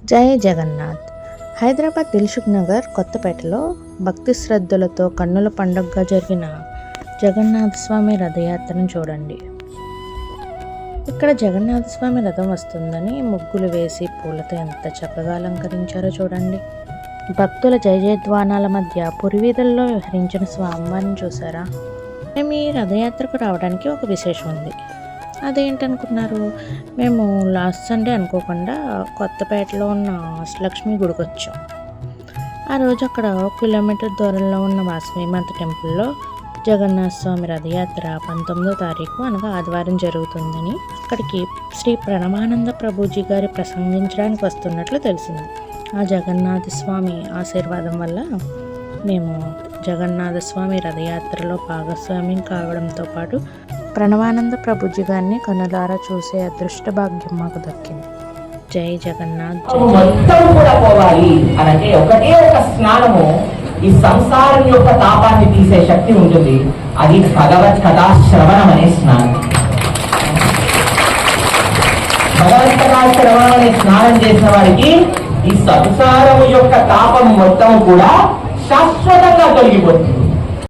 జై జగన్నాథ్. హైదరాబాద్ దిల్సుఖ్ నగర్ కొత్తపేటలో భక్తి శ్రద్ధలతో కన్నుల పండుగగా జరిగిన జగన్నాథ స్వామి రథయాత్రను చూడండి. ఇక్కడ జగన్నాథ స్వామి రథం వస్తుందని ముగ్గులు వేసి పూలతో ఎంత చక్కగా అలంకరించారో చూడండి. భక్తుల జయజయధ్వానాల మధ్య పురివీధుల్లో విహరించిన స్వామివారిని చూసారా? మేము ఈ రథయాత్రకు రావడానికి ఒక విశేషం ఉంది. అదేంటనుకున్నారు? మేము లాస్ట్ సండే అనుకోకుండా కొత్తపేటలో ఉన్న అష్టలక్ష్మి గుడికి వచ్చాం. ఆ రోజు అక్కడ 1 కిలోమీటర్ దూరంలో ఉన్న వాసవి మాత టెంపుల్లో జగన్నాథ స్వామి రథయాత్ర 19వ తారీఖు అనగా ఆదివారం జరుగుతుందని అక్కడికి శ్రీ ప్రణవానంద ప్రభుజీ గారి ప్రసంగించడానికి వస్తున్నట్లు తెలిసింది. ఆ జగన్నాథ స్వామి ఆశీర్వాదం వల్ల మేము జగన్నాథ స్వామి రథయాత్రలో భాగస్వామ్యం కావడంతో పాటు ప్రణవానంద ప్రభుజీ గారిని కనులారా చూసే అదృష్ట భాగ్యం మాకు దక్కింది. జై జగన్నాథ్. మొత్తం కూడా పోవాలి అనంటే ఒకటే ఒక స్నానము ఈ సంసారం యొక్క తాపాన్ని తీసే శక్తి ఉంటుంది. అది భగవత్ కథా శ్రవణం అనే స్నానం. భగవత్ కథా శ్రవణం అనే స్నానం చేసిన వారికి ఈ సంసారము యొక్క తాపం మొత్తం కూడా శాశ్వతంగా తొలగిపోతుంది.